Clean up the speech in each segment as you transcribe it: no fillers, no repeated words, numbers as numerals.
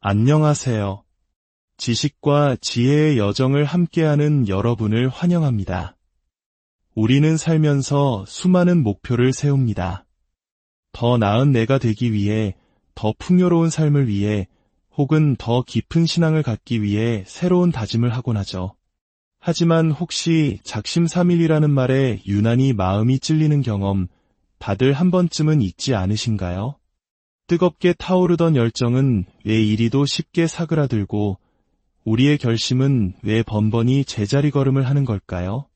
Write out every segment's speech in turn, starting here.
안녕하세요. 지식과 지혜의 여정을 함께하는 여러분을 환영합니다. 우리는 살면서 수많은 목표를 세웁니다. 더 나은 내가 되기 위해, 더 풍요로운 삶을 위해, 혹은 더 깊은 신앙을 갖기 위해 새로운 다짐을 하곤 하죠. 하지만 혹시 작심삼일이라는 말에 유난히 마음이 찔리는 경험, 다들 한 번쯤은 있지 않으신가요? 뜨겁게 타오르던 열정은 왜 이리도 쉽게 사그라들고 우리의 결심은 왜 번번이 제자리 걸음을 하는 걸까요?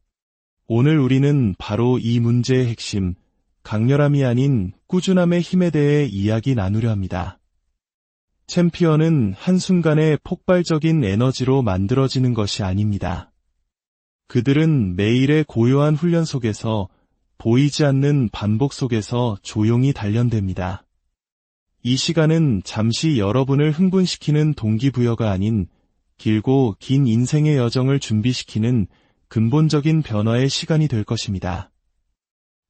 오늘 우리는 바로 이 문제의 핵심, 강렬함이 아닌 꾸준함의 힘에 대해 이야기 나누려 합니다. 챔피언은 한순간에 폭발적인 에너지로 만들어지는 것이 아닙니다. 그들은 매일의 고요한 훈련 속에서 보이지 않는 반복 속에서 조용히 단련됩니다. 이 시간은 잠시 여러분을 흥분시키는 동기부여가 아닌 길고 긴 인생의 여정을 준비시키는 근본적인 변화의 시간이 될 것입니다.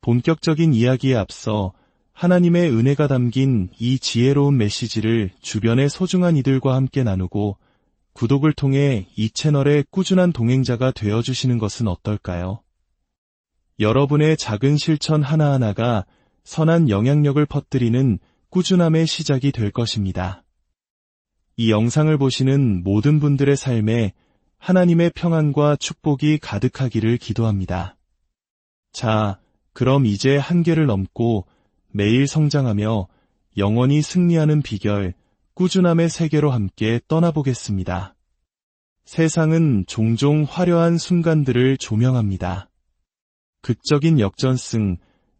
본격적인 이야기에 앞서 하나님의 은혜가 담긴 이 지혜로운 메시지를 주변의 소중한 이들과 함께 나누고 구독을 통해 이 채널의 꾸준한 동행자가 되어주시는 것은 어떨까요? 여러분의 작은 실천 하나하나가 선한 영향력을 퍼뜨리는 꾸준함의 시작이 될 것입니다. 이 영상을 보시는 모든 분들의 삶에 하나님의 평안과 축복이 가득하기를 기도합니다. 자, 그럼 이제 한계를 넘고 매일 성장하며 영원히 승리하는 비결, 꾸준함의 세계로 함께 떠나보겠습니다. 세상은 종종 화려한 순간들을 조명합니다. 극적인 역전승,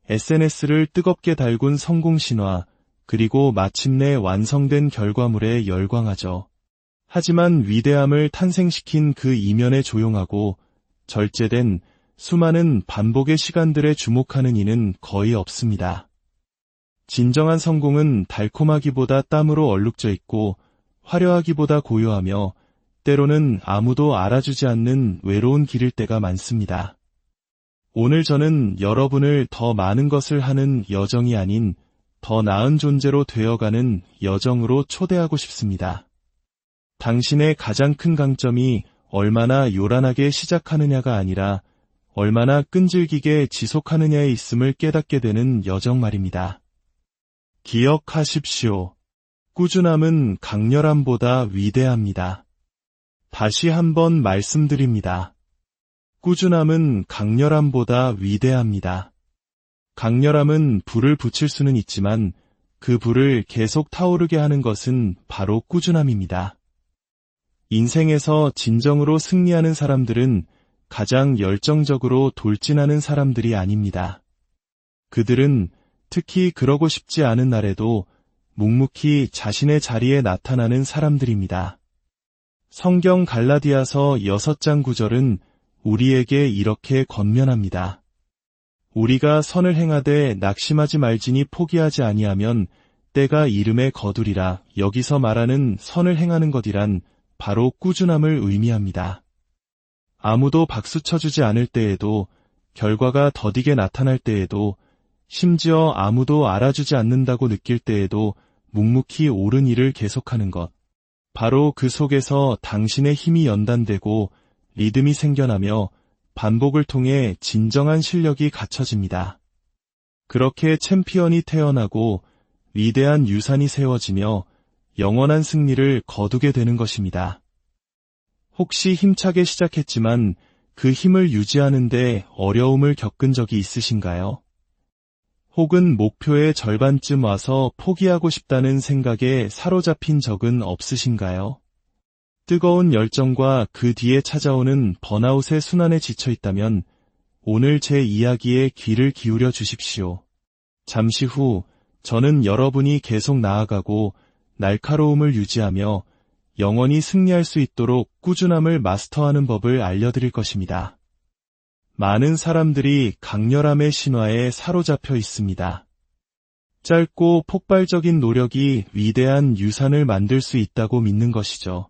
SNS를 뜨겁게 달군 성공 신화, 그리고 마침내 완성된 결과물에 열광하죠. 하지만 위대함을 탄생시킨 그 이면에 조용하고 절제된 수많은 반복의 시간들에 주목하는 이는 거의 없습니다. 진정한 성공은 달콤하기보다 땀으로 얼룩져 있고 화려하기보다 고요하며 때로는 아무도 알아주지 않는 외로운 길일 때가 많습니다. 오늘 저는 여러분을 더 많은 것을 하는 여정이 아닌 더 나은 존재로 되어가는 여정으로 초대하고 싶습니다. 당신의 가장 큰 강점이 얼마나 요란하게 시작하느냐가 아니라 얼마나 끈질기게 지속하느냐에 있음을 깨닫게 되는 여정 말입니다. 기억하십시오. 꾸준함은 강렬함보다 위대합니다. 다시 한번 말씀드립니다. 꾸준함은 강렬함보다 위대합니다. 강렬함은 불을 붙일 수는 있지만 그 불을 계속 타오르게 하는 것은 바로 꾸준함입니다. 인생에서 진정으로 승리하는 사람들은 가장 열정적으로 돌진하는 사람들이 아닙니다. 그들은 특히 그러고 싶지 않은 날에도 묵묵히 자신의 자리에 나타나는 사람들입니다. 성경 갈라디아서 6장 9절은 우리에게 이렇게 권면합니다. 우리가 선을 행하되 낙심하지 말지니 포기하지 아니하면 때가 이름에 거두리라. 여기서 말하는 선을 행하는 것이란 바로 꾸준함을 의미합니다. 아무도 박수 쳐주지 않을 때에도, 결과가 더디게 나타날 때에도, 심지어 아무도 알아주지 않는다고 느낄 때에도 묵묵히 옳은 일을 계속하는 것. 바로 그 속에서 당신의 힘이 연단되고 리듬이 생겨나며 반복을 통해 진정한 실력이 갖춰집니다. 그렇게 챔피언이 태어나고 위대한 유산이 세워지며 영원한 승리를 거두게 되는 것입니다. 혹시 힘차게 시작했지만 그 힘을 유지하는 데 어려움을 겪은 적이 있으신가요? 혹은 목표의 절반쯤 와서 포기하고 싶다는 생각에 사로잡힌 적은 없으신가요? 뜨거운 열정과 그 뒤에 찾아오는 번아웃의 순환에 지쳐 있다면 오늘 제 이야기에 귀를 기울여 주십시오. 잠시 후 저는 여러분이 계속 나아가고 날카로움을 유지하며 영원히 승리할 수 있도록 꾸준함을 마스터하는 법을 알려드릴 것입니다. 많은 사람들이 강렬함의 신화에 사로잡혀 있습니다. 짧고 폭발적인 노력이 위대한 유산을 만들 수 있다고 믿는 것이죠.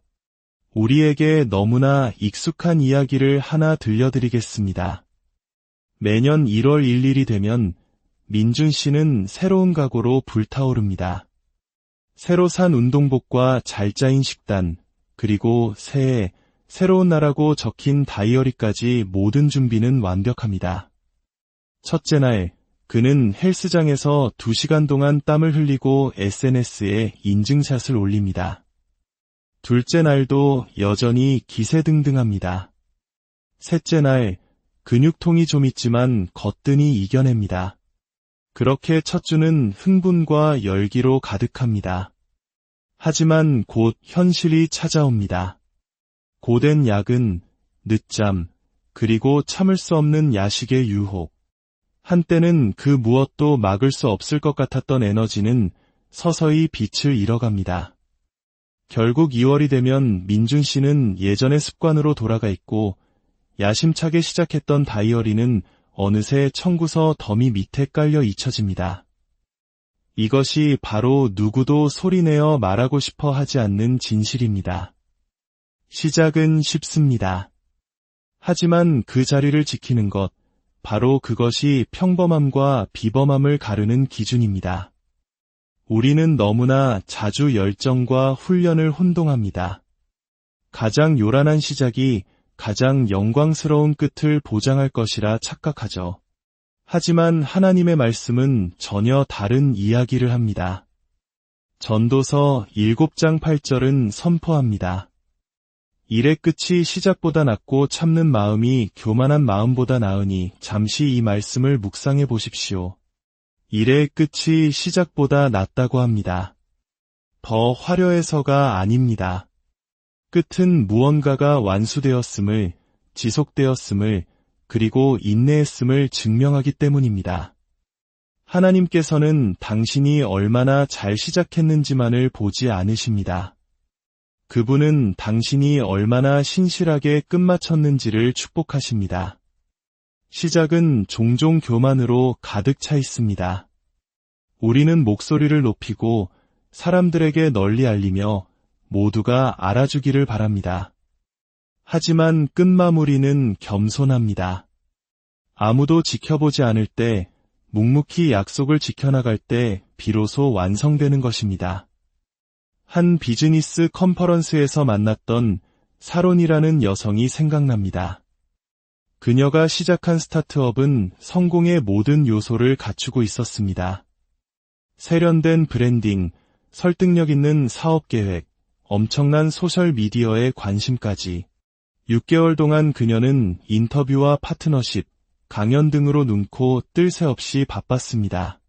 우리에게 너무나 익숙한 이야기를 하나 들려드리겠습니다. 매년 1월 1일이 되면 민준 씨는 새로운 각오로 불타오릅니다. 새로 산 운동복과 잘 짜인 식단, 그리고 새해, 새로운 날하고 적힌 다이어리까지 모든 준비는 완벽합니다. 첫째 날, 그는 헬스장에서 2시간 동안 땀을 흘리고 SNS에 인증샷을 올립니다. 둘째 날도 여전히 기세등등합니다. 셋째 날, 근육통이 좀 있지만 거뜬히 이겨냅니다. 그렇게 첫 주는 흥분과 열기로 가득합니다. 하지만 곧 현실이 찾아옵니다. 고된 야근, 늦잠, 그리고 참을 수 없는 야식의 유혹. 한때는 그 무엇도 막을 수 없을 것 같았던 에너지는 서서히 빛을 잃어갑니다. 결국 2월이 되면 민준 씨는 예전의 습관으로 돌아가 있고 야심차게 시작했던 다이어리는 어느새 청구서 더미 밑에 깔려 잊혀집니다. 이것이 바로 누구도 소리내어 말하고 싶어 하지 않는 진실입니다. 시작은 쉽습니다. 하지만 그 자리를 지키는 것, 바로 그것이 평범함과 비범함을 가르는 기준입니다. 우리는 너무나 자주 열정과 훈련을 혼동합니다. 가장 요란한 시작이 가장 영광스러운 끝을 보장할 것이라 착각하죠. 하지만 하나님의 말씀은 전혀 다른 이야기를 합니다. 전도서 7장 8절은 선포합니다. 일의 끝이 시작보다 낫고 참는 마음이 교만한 마음보다 나으니 잠시 이 말씀을 묵상해 보십시오. 일의 끝이 시작보다 낫다고 합니다. 더 화려해서가 아닙니다. 끝은 무언가가 완수되었음을, 지속되었음을, 그리고 인내했음을 증명하기 때문입니다. 하나님께서는 당신이 얼마나 잘 시작했는지만을 보지 않으십니다. 그분은 당신이 얼마나 신실하게 끝마쳤는지를 축복하십니다. 시작은 종종 교만으로 가득 차 있습니다. 우리는 목소리를 높이고 사람들에게 널리 알리며 모두가 알아주기를 바랍니다. 하지만 끝마무리는 겸손합니다. 아무도 지켜보지 않을 때, 묵묵히 약속을 지켜나갈 때 비로소 완성되는 것입니다. 한 비즈니스 컨퍼런스에서 만났던 사론이라는 여성이 생각납니다. 그녀가 시작한 스타트업은 성공의 모든 요소를 갖추고 있었습니다. 세련된 브랜딩, 설득력 있는 사업 계획, 엄청난 소셜미디어의 관심까지. 6개월 동안 그녀는 인터뷰와 파트너십, 강연 등으로 눈코 뜰 새 없이 바빴습니다.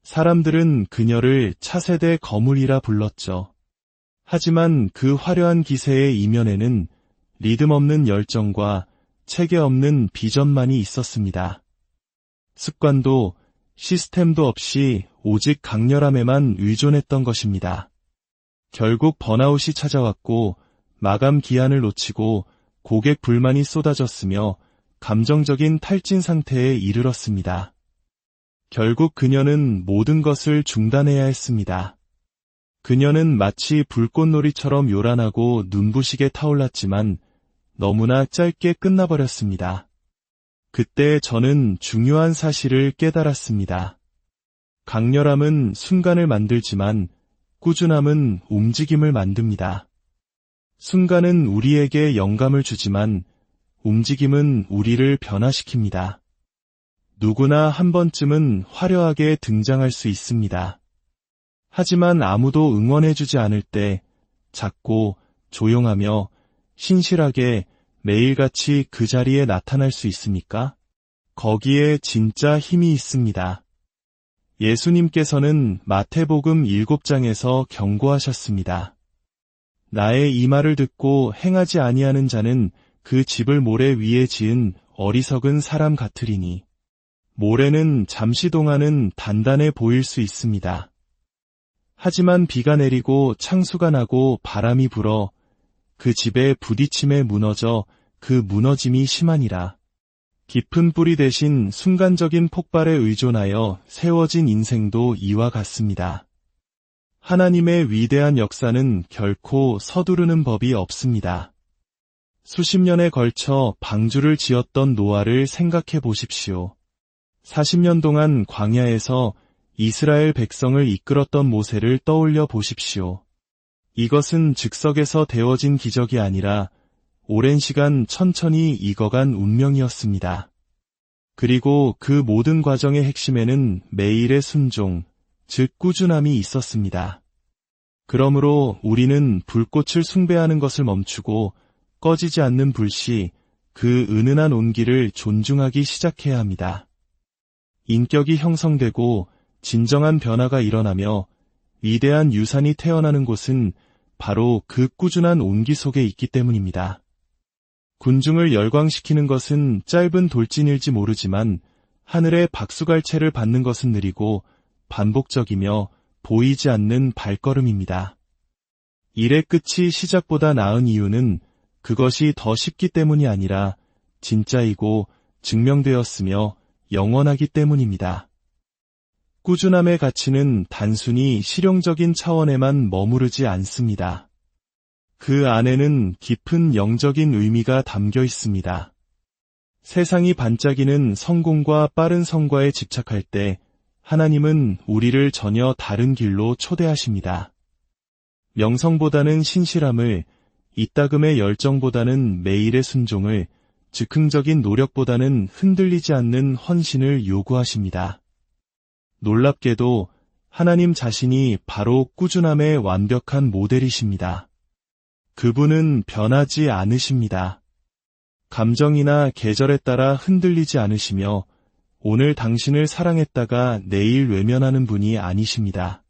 사람들은 그녀를 차세대 거물이라 불렀죠. 하지만 그 화려한 기세의 이면에는 리듬 없는 열정과 체계 없는 비전만이 있었습니다. 습관도 시스템도 없이 오직 강렬함에만 의존했던 것입니다. 결국 번아웃이 찾아왔고 마감 기한을 놓치고 고객 불만이 쏟아졌으며 감정적인 탈진 상태에 이르렀습니다. 결국 그녀는 모든 것을 중단해야 했습니다. 그녀는 마치 불꽃놀이처럼 요란하고 눈부시게 타올랐지만 너무나 짧게 끝나버렸습니다. 그때 저는 중요한 사실을 깨달았습니다. 강렬함은 순간을 만들지만 꾸준함은 움직임을 만듭니다. 순간은 우리에게 영감을 주지만 움직임은 우리를 변화시킵니다. 누구나 한 번쯤은 화려하게 등장할 수 있습니다. 하지만 아무도 응원해주지 않을 때 작고 조용하며 신실하게 매일같이 그 자리에 나타날 수 있습니까? 거기에 진짜 힘이 있습니다. 예수님께서는 마태복음 7장에서 경고하셨습니다. 나의 이 말을 듣고 행하지 아니하는 자는 그 집을 모래 위에 지은 어리석은 사람 같으리니. 모래는 잠시 동안은 단단해 보일 수 있습니다. 하지만 비가 내리고 창수가 나고 바람이 불어 그 집에 부딪힘에 무너져 그 무너짐이 심하니라. 깊은 뿌리 대신 순간적인 폭발에 의존하여 세워진 인생도 이와 같습니다. 하나님의 위대한 역사는 결코 서두르는 법이 없습니다. 수십 년에 걸쳐 방주를 지었던 노아를 생각해 보십시오. 40년 동안 광야에서 이스라엘 백성을 이끌었던 모세를 떠올려 보십시오. 이것은 즉석에서 되어진 기적이 아니라 오랜 시간 천천히 익어간 운명이었습니다. 그리고 그 모든 과정의 핵심에는 매일의 순종, 즉 꾸준함이 있었습니다. 그러므로 우리는 불꽃을 숭배하는 것을 멈추고 꺼지지 않는 불씨, 그 은은한 온기를 존중하기 시작해야 합니다. 인격이 형성되고 진정한 변화가 일어나며 위대한 유산이 태어나는 곳은 바로 그 꾸준한 온기 속에 있기 때문입니다. 군중을 열광시키는 것은 짧은 돌진일지 모르지만 하늘의 박수갈채를 받는 것은 느리고 반복적이며 보이지 않는 발걸음입니다. 일의 끝이 시작보다 나은 이유는 그것이 더 쉽기 때문이 아니라 진짜이고 증명되었으며 영원하기 때문입니다. 꾸준함의 가치는 단순히 실용적인 차원에만 머무르지 않습니다. 그 안에는 깊은 영적인 의미가 담겨 있습니다. 세상이 반짝이는 성공과 빠른 성과에 집착할 때 하나님은 우리를 전혀 다른 길로 초대하십니다. 명성보다는 신실함을, 이따금의 열정보다는 매일의 순종을, 즉흥적인 노력보다는 흔들리지 않는 헌신을 요구하십니다. 놀랍게도 하나님 자신이 바로 꾸준함의 완벽한 모델이십니다. 그분은 변하지 않으십니다. 감정이나 계절에 따라 흔들리지 않으시며 오늘 당신을 사랑했다가 내일 외면하는 분이 아니십니다.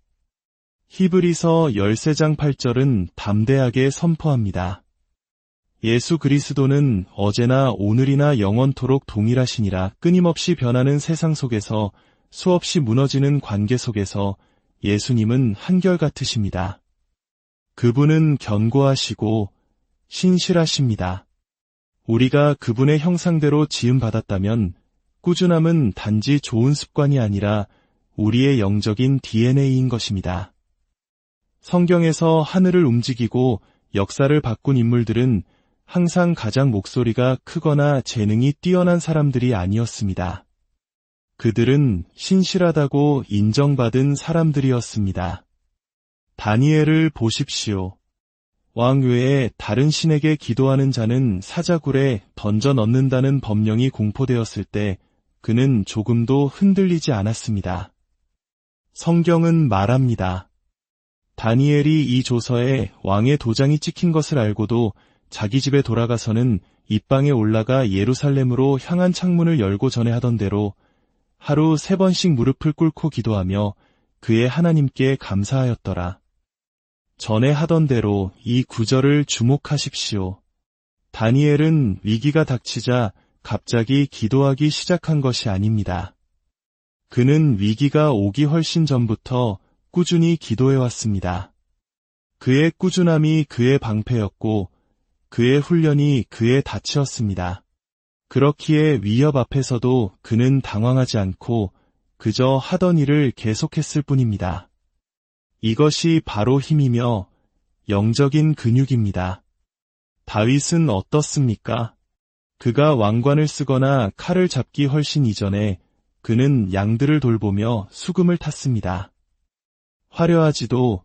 히브리서 13장 8절은 담대하게 선포합니다. 예수 그리스도는 어제나 오늘이나 영원토록 동일하시니라. 끊임없이 변하는 세상 속에서, 수없이 무너지는 관계 속에서 예수님은 한결같으십니다. 그분은 견고하시고 신실하십니다. 우리가 그분의 형상대로 지음받았다면 꾸준함은 단지 좋은 습관이 아니라 우리의 영적인 DNA인 것입니다. 성경에서 하늘을 움직이고 역사를 바꾼 인물들은 항상 가장 목소리가 크거나 재능이 뛰어난 사람들이 아니었습니다. 그들은 신실하다고 인정받은 사람들이었습니다. 다니엘을 보십시오. 왕 외에 다른 신에게 기도하는 자는 사자굴에 던져 넣는다는 법령이 공포되었을 때 그는 조금도 흔들리지 않았습니다. 성경은 말합니다. 다니엘이 이 조서에 왕의 도장이 찍힌 것을 알고도 자기 집에 돌아가서는 입방에 올라가 예루살렘으로 향한 창문을 열고 전에 하던 대로 하루 3번씩 무릎을 꿇고 기도하며 그의 하나님께 감사하였더라. 전에 하던 대로 이 구절을 주목하십시오. 다니엘은 위기가 닥치자 갑자기 기도하기 시작한 것이 아닙니다. 그는 위기가 오기 훨씬 전부터 꾸준히 기도해왔습니다. 그의 꾸준함이 그의 방패였고 그의 훈련이 그의 닻이었습니다. 그렇기에 위협 앞에서도 그는 당황하지 않고 그저 하던 일을 계속했을 뿐입니다. 이것이 바로 힘이며 영적인 근육입니다. 다윗은 어떻습니까? 그가 왕관을 쓰거나 칼을 잡기 훨씬 이전에 그는 양들을 돌보며 수금을 탔습니다. 화려하지도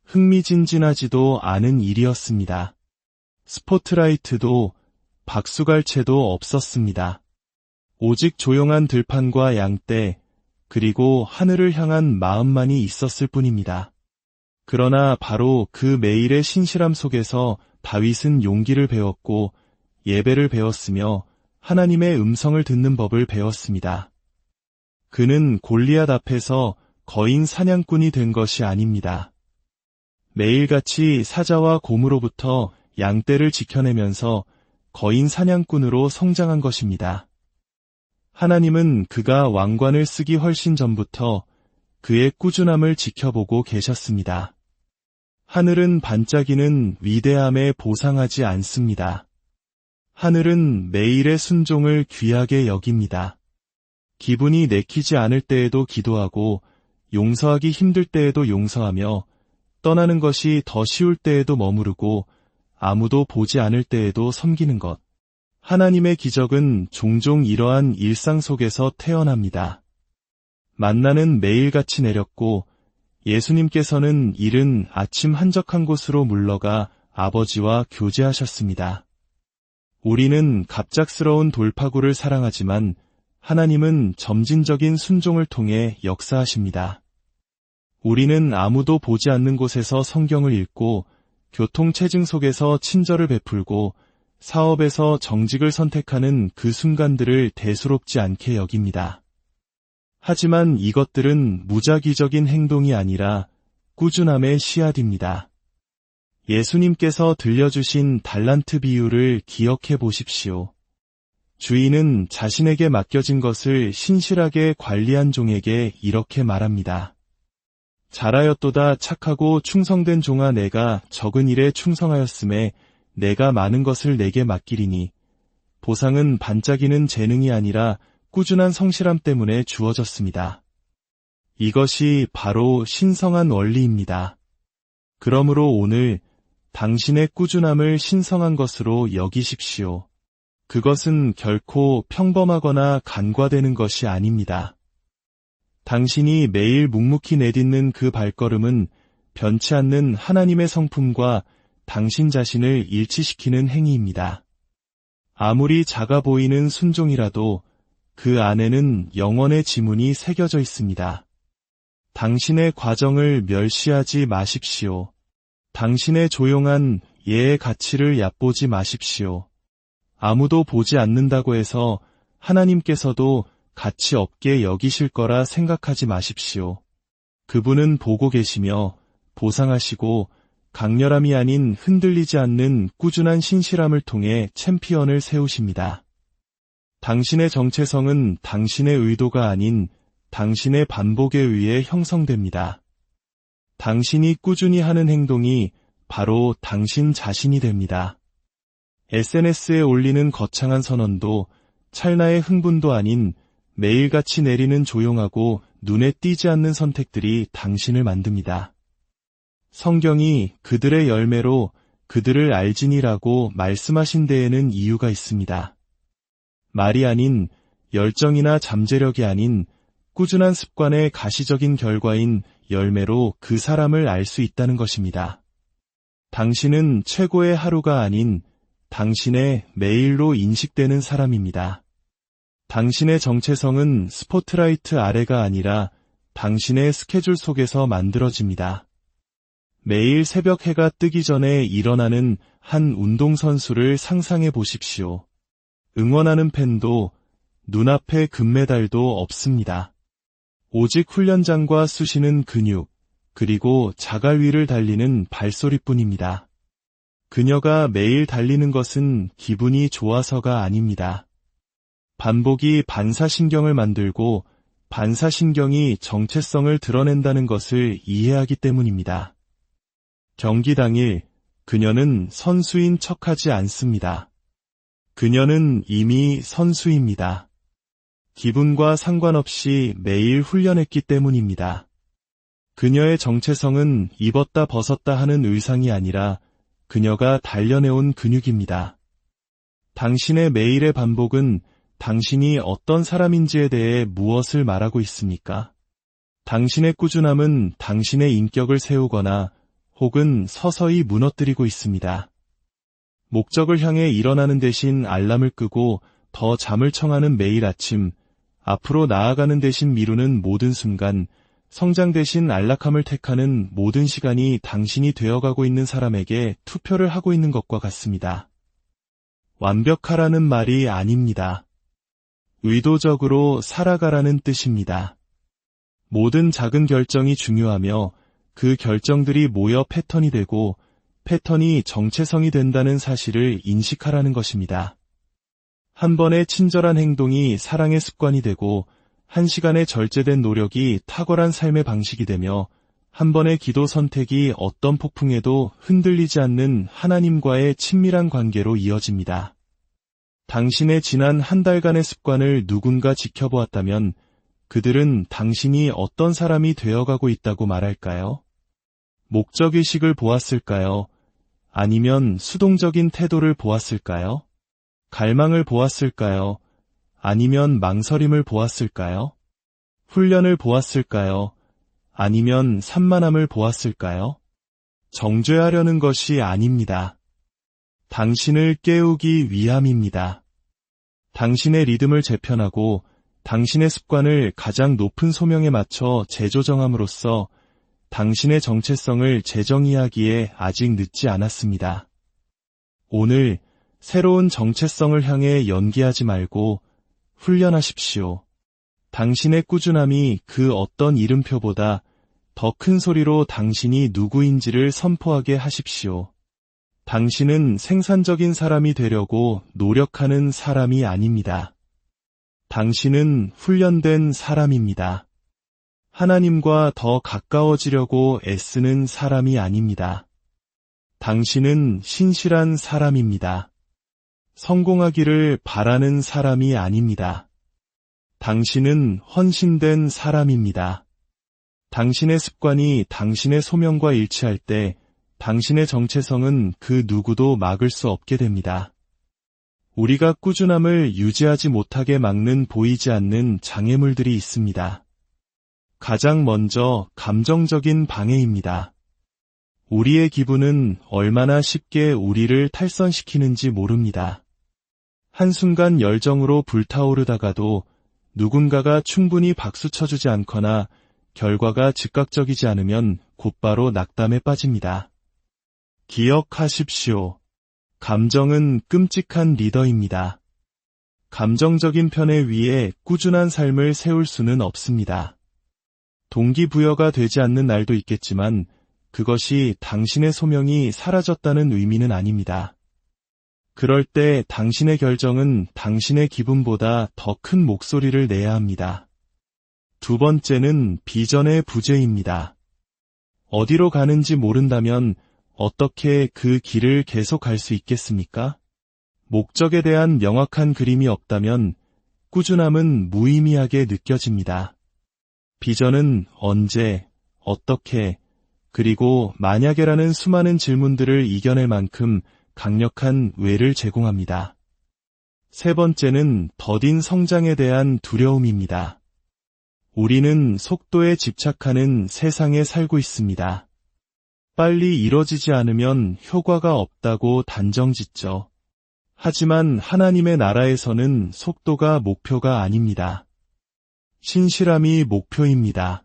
흥미진진하지도 않은 일이었습니다. 스포트라이트도 박수갈채도 없었습니다. 오직 조용한 들판과 양떼, 그리고 하늘을 향한 마음만이 있었을 뿐입니다. 그러나 바로 그 매일의 신실함 속에서 다윗은 용기를 배웠고 예배를 배웠으며 하나님의 음성을 듣는 법을 배웠습니다. 그는 골리앗 앞에서 거인 사냥꾼이 된 것이 아닙니다. 매일같이 사자와 곰으로부터 양떼를 지켜내면서 거인 사냥꾼으로 성장한 것입니다. 하나님은 그가 왕관을 쓰기 훨씬 전부터 그의 꾸준함을 지켜보고 계셨습니다. 하늘은 반짝이는 위대함에 보상하지 않습니다. 하늘은 매일의 순종을 귀하게 여깁니다. 기분이 내키지 않을 때에도 기도하고 용서하기 힘들 때에도 용서하며 떠나는 것이 더 쉬울 때에도 머무르고 아무도 보지 않을 때에도 섬기는 것. 하나님의 기적은 종종 이러한 일상 속에서 태어납니다. 만나는 매일같이 내렸고 예수님께서는 이른 아침 한적한 곳으로 물러가 아버지와 교제하셨습니다. 우리는 갑작스러운 돌파구를 사랑하지만 하나님은 점진적인 순종을 통해 역사하십니다. 우리는 아무도 보지 않는 곳에서 성경을 읽고 교통체증 속에서 친절을 베풀고 사업에서 정직을 선택하는 그 순간들을 대수롭지 않게 여깁니다. 하지만 이것들은 무작위적인 행동이 아니라 꾸준함의 씨앗입니다. 예수님께서 들려주신 달란트 비유를 기억해 보십시오. 주인은 자신에게 맡겨진 것을 신실하게 관리한 종에게 이렇게 말합니다. 잘하였도다 착하고 충성된 종아, 내가 적은 일에 충성하였음에 내가 많은 것을 내게 맡기리니 보상은 반짝이는 재능이 아니라 꾸준한 성실함 때문에 주어졌습니다. 이것이 바로 신성한 원리입니다. 그러므로 오늘 당신의 꾸준함을 신성한 것으로 여기십시오. 그것은 결코 평범하거나 간과되는 것이 아닙니다. 당신이 매일 묵묵히 내딛는 그 발걸음은 변치 않는 하나님의 성품과 당신 자신을 일치시키는 행위입니다. 아무리 작아 보이는 순종이라도 그 안에는 영원의 지문이 새겨져 있습니다. 당신의 과정을 멸시하지 마십시오. 당신의 조용한 예의 가치를 얕보지 마십시오. 아무도 보지 않는다고 해서 하나님께서도 가치 없게 여기실 거라 생각하지 마십시오. 그분은 보고 계시며 보상하시고 강렬함이 아닌 흔들리지 않는 꾸준한 신실함을 통해 챔피언을 세우십니다. 당신의 정체성은 당신의 의도가 아닌 당신의 반복에 의해 형성됩니다. 당신이 꾸준히 하는 행동이 바로 당신 자신이 됩니다. SNS에 올리는 거창한 선언도 찰나의 흥분도 아닌 매일같이 내리는 조용하고 눈에 띄지 않는 선택들이 당신을 만듭니다. 성경이 그들의 열매로 그들을 알지니라고 말씀하신 데에는 이유가 있습니다. 말이 아닌 열정이나 잠재력이 아닌 꾸준한 습관의 가시적인 결과인 열매로 그 사람을 알 수 있다는 것입니다. 당신은 최고의 하루가 아닌 당신의 매일로 인식되는 사람입니다. 당신의 정체성은 스포트라이트 아래가 아니라 당신의 스케줄 속에서 만들어집니다. 매일 새벽 해가 뜨기 전에 일어나는 한 운동선수를 상상해 보십시오. 응원하는 팬도 눈앞에 금메달도 없습니다. 오직 훈련장과 쑤시는 근육, 그리고 자갈 위를 달리는 발소리뿐입니다. 그녀가 매일 달리는 것은 기분이 좋아서가 아닙니다. 반복이 반사신경을 만들고 반사신경이 정체성을 드러낸다는 것을 이해하기 때문입니다. 경기 당일 그녀는 선수인 척하지 않습니다. 그녀는 이미 선수입니다. 기분과 상관없이 매일 훈련했기 때문입니다. 그녀의 정체성은 입었다 벗었다 하는 의상이 아니라 그녀가 단련해온 근육입니다. 당신의 매일의 반복은 당신이 어떤 사람인지에 대해 무엇을 말하고 있습니까? 당신의 꾸준함은 당신의 인격을 세우거나 혹은 서서히 무너뜨리고 있습니다. 목적을 향해 일어나는 대신 알람을 끄고 더 잠을 청하는 매일 아침, 앞으로 나아가는 대신 미루는 모든 순간, 성장 대신 안락함을 택하는 모든 시간이 당신이 되어가고 있는 사람에게 투표를 하고 있는 것과 같습니다. 완벽하라는 말이 아닙니다. 의도적으로 살아가라는 뜻입니다. 모든 작은 결정이 중요하며 그 결정들이 모여 패턴이 되고 패턴이 정체성이 된다는 사실을 인식하라는 것입니다. 한 번의 친절한 행동이 사랑의 습관이 되고 한 시간의 절제된 노력이 탁월한 삶의 방식이 되며 한 번의 기도 선택이 어떤 폭풍에도 흔들리지 않는 하나님과의 친밀한 관계로 이어집니다. 당신의 지난 한 달간의 습관을 누군가 지켜보았다면 그들은 당신이 어떤 사람이 되어가고 있다고 말할까요? 목적의식을 보았을까요? 아니면 수동적인 태도를 보았을까요? 갈망을 보았을까요? 아니면 망설임을 보았을까요? 훈련을 보았을까요? 아니면 산만함을 보았을까요? 정죄하려는 것이 아닙니다. 당신을 깨우기 위함입니다. 당신의 리듬을 재편하고 당신의 습관을 가장 높은 소명에 맞춰 재조정함으로써 당신의 정체성을 재정의하기에 아직 늦지 않았습니다. 오늘 새로운 정체성을 향해 연기하지 말고 훈련하십시오. 당신의 꾸준함이 그 어떤 이름표보다 더 큰 소리로 당신이 누구인지를 선포하게 하십시오. 당신은 생산적인 사람이 되려고 노력하는 사람이 아닙니다. 당신은 훈련된 사람입니다. 하나님과 더 가까워지려고 애쓰는 사람이 아닙니다. 당신은 신실한 사람입니다. 성공하기를 바라는 사람이 아닙니다. 당신은 헌신된 사람입니다. 당신의 습관이 당신의 소명과 일치할 때 당신의 정체성은 그 누구도 막을 수 없게 됩니다. 우리가 꾸준함을 유지하지 못하게 막는 보이지 않는 장애물들이 있습니다. 가장 먼저 감정적인 방해입니다. 우리의 기분은 얼마나 쉽게 우리를 탈선시키는지 모릅니다. 한순간 열정으로 불타오르다가도 누군가가 충분히 박수 쳐주지 않거나 결과가 즉각적이지 않으면 곧바로 낙담에 빠집니다. 기억하십시오. 감정은 끔찍한 리더입니다. 감정적인 편에 위에 꾸준한 삶을 세울 수는 없습니다. 동기부여가 되지 않는 날도 있겠지만 그것이 당신의 소명이 사라졌다는 의미는 아닙니다. 그럴 때 당신의 결정은 당신의 기분보다 더 큰 목소리를 내야 합니다. 두 번째는 비전의 부재입니다. 어디로 가는지 모른다면 어떻게 그 길을 계속 갈 수 있겠습니까? 목적에 대한 명확한 그림이 없다면 꾸준함은 무의미하게 느껴집니다. 비전은 언제, 어떻게, 그리고 만약에라는 수많은 질문들을 이겨낼 만큼 강력한 왜를 제공합니다. 세 번째는 더딘 성장에 대한 두려움입니다. 우리는 속도에 집착하는 세상에 살고 있습니다. 빨리 이뤄지지 않으면 효과가 없다고 단정짓죠. 하지만 하나님의 나라에서는 속도가 목표가 아닙니다. 신실함이 목표입니다.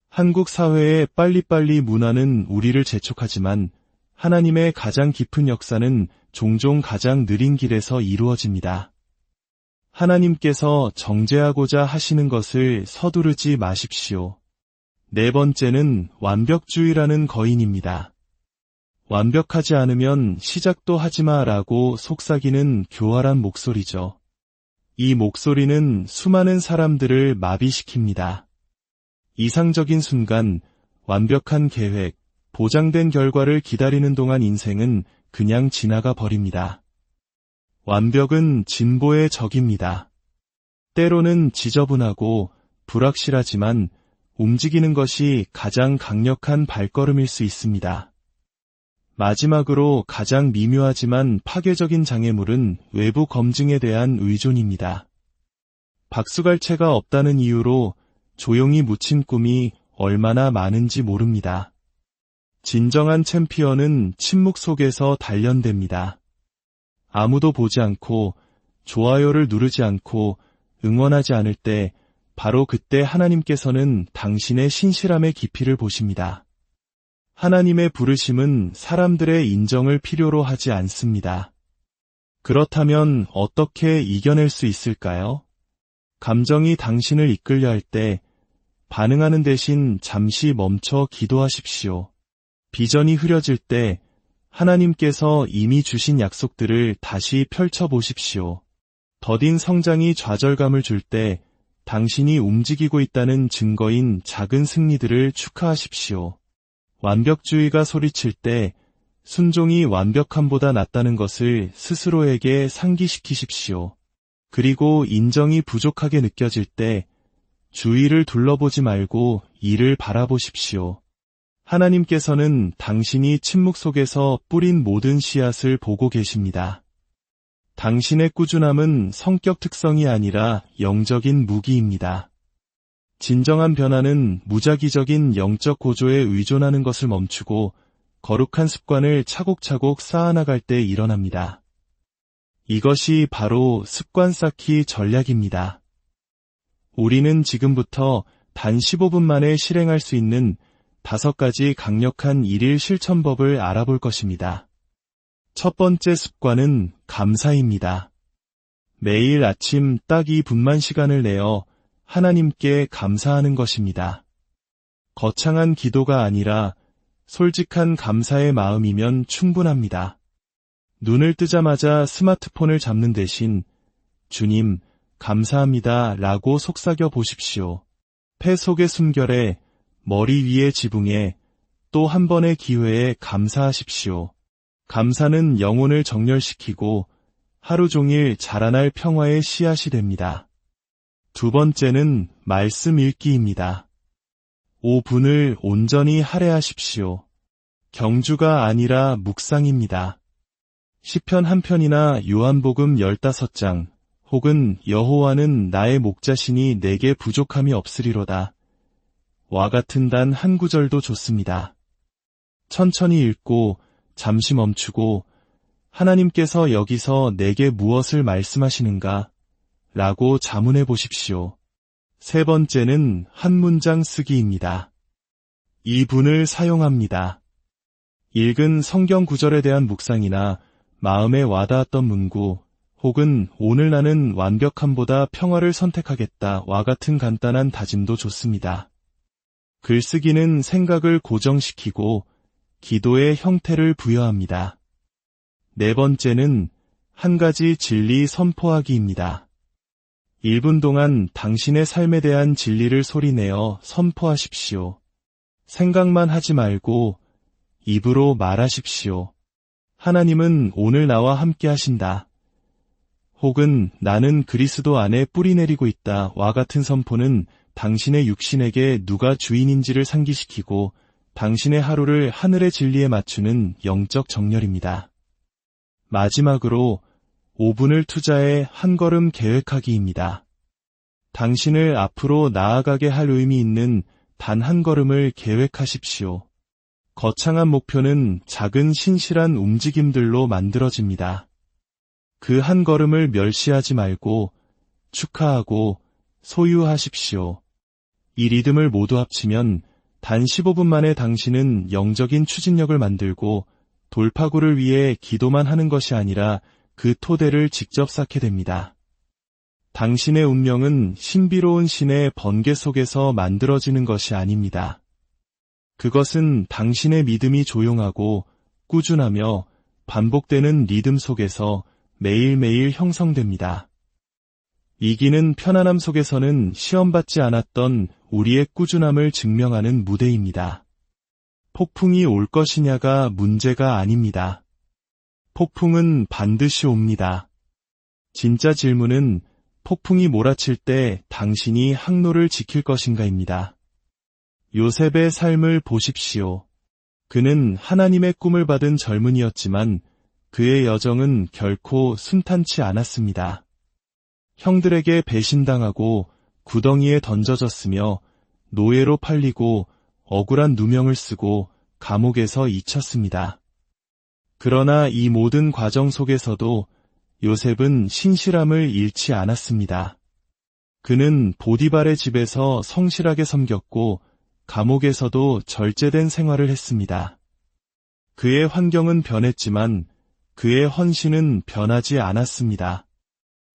한국 사회의 빨리빨리 문화는 우리를 재촉하지만 하나님의 가장 깊은 역사는 종종 가장 느린 길에서 이루어집니다. 하나님께서 정죄하고자 하시는 것을 서두르지 마십시오. 네 번째는 완벽주의라는 거인입니다. 완벽하지 않으면 시작도 하지마라고 속삭이는 교활한 목소리죠. 이 목소리는 수많은 사람들을 마비시킵니다. 이상적인 순간, 완벽한 계획, 보장된 결과를 기다리는 동안 인생은 그냥 지나가 버립니다. 완벽은 진보의 적입니다. 때로는 지저분하고 불확실하지만 움직이는 것이 가장 강력한 발걸음일 수 있습니다. 마지막으로 가장 미묘하지만 파괴적인 장애물은 외부 검증에 대한 의존입니다. 박수갈채가 없다는 이유로 조용히 묻힌 꿈이 얼마나 많은지 모릅니다. 진정한 챔피언은 침묵 속에서 단련됩니다. 아무도 보지 않고 좋아요를 누르지 않고 응원하지 않을 때 바로 그때 하나님께서는 당신의 신실함의 깊이를 보십니다. 하나님의 부르심은 사람들의 인정을 필요로 하지 않습니다. 그렇다면 어떻게 이겨낼 수 있을까요? 감정이 당신을 이끌려 할 때 반응하는 대신 잠시 멈춰 기도하십시오. 비전이 흐려질 때 하나님께서 이미 주신 약속들을 다시 펼쳐보십시오. 더딘 성장이 좌절감을 줄 때 당신이 움직이고 있다는 증거인 작은 승리들을 축하하십시오. 완벽주의가 소리칠 때 순종이 완벽함보다 낫다는 것을 스스로에게 상기시키십시오. 그리고 인정이 부족하게 느껴질 때 주위를 둘러보지 말고 이를 바라보십시오. 하나님께서는 당신이 침묵 속에서 뿌린 모든 씨앗을 보고 계십니다. 당신의 꾸준함은 성격 특성이 아니라 영적인 무기입니다. 진정한 변화는 무작위적인 영적 고조에 의존하는 것을 멈추고 거룩한 습관을 차곡차곡 쌓아나갈 때 일어납니다. 이것이 바로 습관 쌓기 전략입니다. 우리는 지금부터 단 15분 만에 실행할 수 있는 5가지 강력한 일일 실천법을 알아볼 것입니다. 첫 번째 습관은 감사입니다. 매일 아침 딱 2분만 시간을 내어 하나님께 감사하는 것입니다. 거창한 기도가 아니라 솔직한 감사의 마음이면 충분합니다. 눈을 뜨자마자 스마트폰을 잡는 대신 주님, 감사합니다 라고 속삭여 보십시오. 폐 속의 숨결에, 머리 위의 지붕에, 또 한 번의 기회에 감사하십시오. 감사는 영혼을 정렬시키고 하루 종일 자라날 평화의 씨앗이 됩니다. 두 번째는 말씀 읽기입니다. 5분을 온전히 할애하십시오. 경주가 아니라 묵상입니다. 시편 한 편이나 요한복음 15장, 혹은 여호와는 나의 목자시니 내게 부족함이 없으리로다. 와 같은 단 한 구절도 좋습니다. 천천히 읽고 잠시 멈추고 하나님께서 여기서 내게 무엇을 말씀하시는가? 라고 자문해 보십시오. 세 번째는 한 문장 쓰기입니다. 2분을 사용합니다. 읽은 성경 구절에 대한 묵상이나 마음에 와닿았던 문구, 혹은 오늘 나는 완벽함보다 평화를 선택하겠다와 같은 간단한 다짐도 좋습니다. 글쓰기는 생각을 고정시키고 기도의 형태를 부여합니다. 네 번째는 한 가지 진리 선포하기입니다. 1분 동안 당신의 삶에 대한 진리를 소리내어 선포하십시오. 생각만 하지 말고 입으로 말하십시오. 하나님은 오늘 나와 함께 하신다. 혹은 나는 그리스도 안에 뿌리 내리고 있다 와 같은 선포는 당신의 육신에게 누가 주인인지를 상기시키고 당신의 하루를 하늘의 진리에 맞추는 영적 정렬입니다. 마지막으로 5분을 투자해 한 걸음 계획하기입니다. 당신을 앞으로 나아가게 할 의미 있는 단 한 걸음을 계획하십시오. 거창한 목표는 작은 신실한 움직임들로 만들어집니다. 그 한 걸음을 멸시하지 말고 축하하고 소유하십시오. 이 리듬을 모두 합치면 단 15분 만에 당신은 영적인 추진력을 만들고 돌파구를 위해 기도만 하는 것이 아니라 그 토대를 직접 쌓게 됩니다. 당신의 운명은 신비로운 신의 번개 속에서 만들어지는 것이 아닙니다. 그것은 당신의 믿음이 조용하고 꾸준하며 반복되는 리듬 속에서 매일매일 형성됩니다. 이기는 편안함 속에서는 시험받지 않았던 우리의 꾸준함을 증명하는 무대입니다. 폭풍이 올 것이냐가 문제가 아닙니다. 폭풍은 반드시 옵니다. 진짜 질문은 폭풍이 몰아칠 때 당신이 항로를 지킬 것인가입니다. 요셉의 삶을 보십시오. 그는 하나님의 꿈을 받은 젊은이였지만 그의 여정은 결코 순탄치 않았습니다. 형들에게 배신당하고 구덩이에 던져졌으며 노예로 팔리고 억울한 누명을 쓰고 감옥에서 잊혔습니다. 그러나 이 모든 과정 속에서도 요셉은 신실함을 잃지 않았습니다. 그는 보디발의 집에서 성실하게 섬겼고 감옥에서도 절제된 생활을 했습니다. 그의 환경은 변했지만 그의 헌신은 변하지 않았습니다.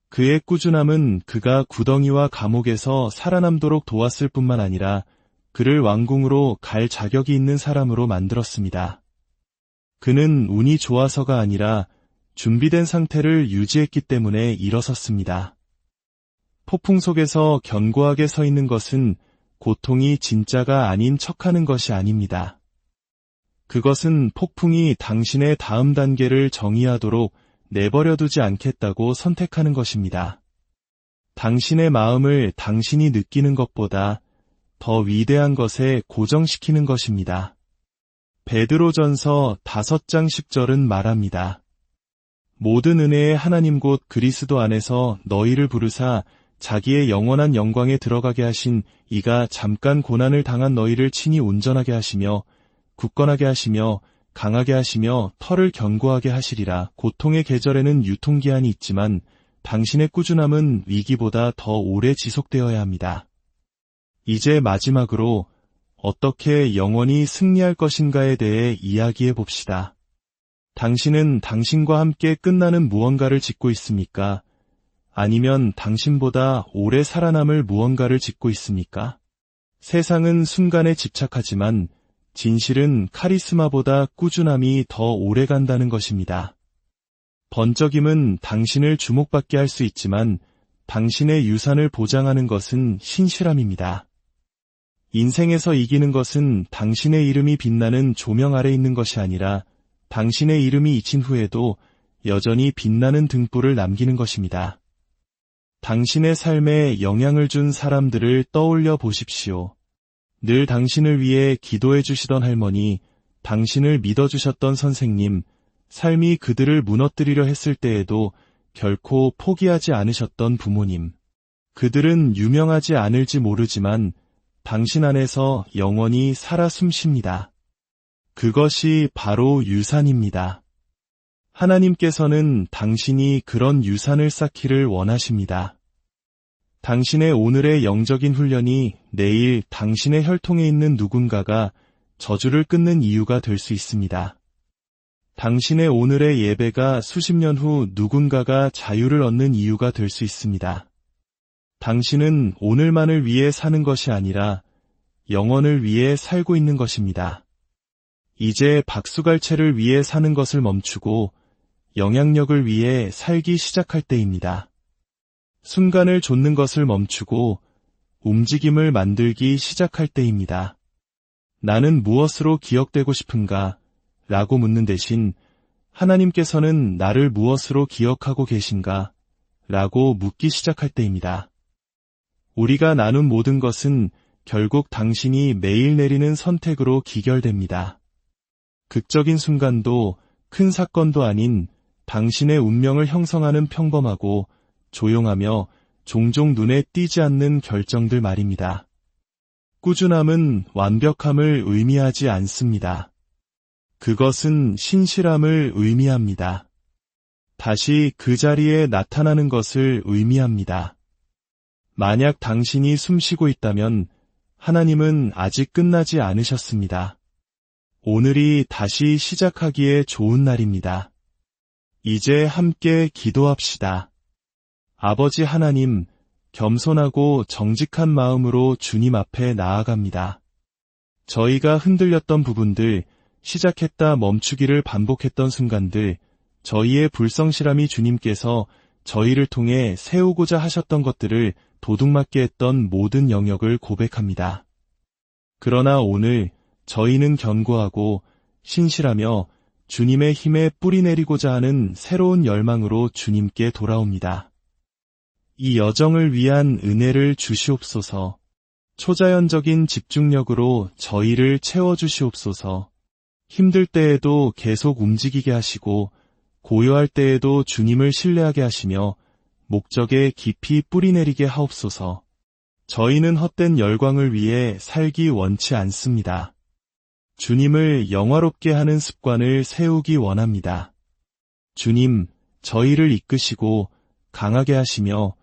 그의 꾸준함은 그가 구덩이와 감옥에서 살아남도록 도왔을 뿐만 아니라 그를 왕궁으로 갈 자격이 있는 사람으로 만들었습니다. 그는 운이 좋아서가 아니라 준비된 상태를 유지했기 때문에 일어섰습니다. 폭풍 속에서 견고하게 서 있는 것은 고통이 진짜가 아닌 척하는 것이 아닙니다. 그것은 폭풍이 당신의 다음 단계를 정의하도록 내버려두지 않겠다고 선택하는 것입니다. 당신의 마음을 당신이 느끼는 것보다 더 위대한 것에 고정시키는 것입니다. 베드로전서 5장 10절은 말합니다. 모든 은혜의 하나님 곧 그리스도 안에서 너희를 부르사 자기의 영원한 영광에 들어가게 하신 이가 잠깐 고난을 당한 너희를 친히 온전하게 하시며 굳건하게 하시며 강하게 하시며 털을 견고하게 하시리라. 고통의 계절에는 유통기한이 있지만 당신의 꾸준함은 위기보다 더 오래 지속되어야 합니다. 이제 마지막으로 어떻게 영원히 승리할 것인가에 대해 이야기해 봅시다. 당신은 당신과 함께 끝나는 무언가를 짓고 있습니까? 아니면 당신보다 오래 살아남을 무언가를 짓고 있습니까? 세상은 순간에 집착하지만 진실은 카리스마보다 꾸준함이 더 오래 간다는 것입니다. 번쩍임은 당신을 주목받게 할 수 있지만 당신의 유산을 보장하는 것은 신실함입니다. 인생에서 이기는 것은 당신의 이름이 빛나는 조명 아래 있는 것이 아니라 당신의 이름이 잊힌 후에도 여전히 빛나는 등불을 남기는 것입니다. 당신의 삶에 영향을 준 사람들을 떠올려 보십시오. 늘 당신을 위해 기도해 주시던 할머니, 당신을 믿어주셨던 선생님, 삶이 그들을 무너뜨리려 했을 때에도 결코 포기하지 않으셨던 부모님. 그들은 유명하지 않을지 모르지만 당신 안에서 영원히 살아 숨쉽니다. 그것이 바로 유산입니다. 하나님께서는 당신이 그런 유산을 쌓기를 원하십니다. 당신의 오늘의 영적인 훈련이 내일 당신의 혈통에 있는 누군가가 저주를 끊는 이유가 될 수 있습니다. 당신의 오늘의 예배가 수십 년 후 누군가가 자유를 얻는 이유가 될 수 있습니다. 당신은 오늘만을 위해 사는 것이 아니라 영원을 위해 살고 있는 것입니다. 이제 박수갈채를 위해 사는 것을 멈추고 영향력을 위해 살기 시작할 때입니다. 순간을 좇는 것을 멈추고 움직임을 만들기 시작할 때입니다. 나는 무엇으로 기억되고 싶은가? 라고 묻는 대신 하나님께서는 나를 무엇으로 기억하고 계신가? 라고 묻기 시작할 때입니다. 우리가 나눈 모든 것은 결국 당신이 매일 내리는 선택으로 기결됩니다. 극적인 순간도 큰 사건도 아닌 당신의 운명을 형성하는 평범하고 조용하며 종종 눈에 띄지 않는 결정들 말입니다. 꾸준함은 완벽함을 의미하지 않습니다. 그것은 신실함을 의미합니다. 다시 그 자리에 나타나는 것을 의미합니다. 만약 당신이 숨쉬고 있다면 하나님은 아직 끝나지 않으셨습니다. 오늘이 다시 시작하기에 좋은 날입니다. 이제 함께 기도합시다. 아버지 하나님, 겸손하고 정직한 마음으로 주님 앞에 나아갑니다. 저희가 흔들렸던 부분들, 시작했다 멈추기를 반복했던 순간들, 저희의 불성실함이 주님께서 저희를 통해 세우고자 하셨던 것들을 도둑맞게 했던 모든 영역을 고백합니다. 그러나 오늘 저희는 견고하고 신실하며 주님의 힘에 뿌리내리고자 하는 새로운 열망으로 주님께 돌아옵니다. 이 여정을 위한 은혜를 주시옵소서. 초자연적인 집중력으로 저희를 채워주시옵소서. 힘들 때에도 계속 움직이게 하시고 고요할 때에도 주님을 신뢰하게 하시며 목적에 깊이 뿌리내리게 하옵소서. 저희는 헛된 열광을 위해 살기 원치 않습니다. 주님을 영화롭게 하는 습관을 세우기 원합니다. 주님, 저희를 이끄시고 강하게 하시며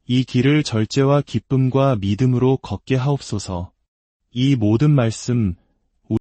이 길을 절제와 기쁨과 믿음으로 걷게 하옵소서. 이 모든 말씀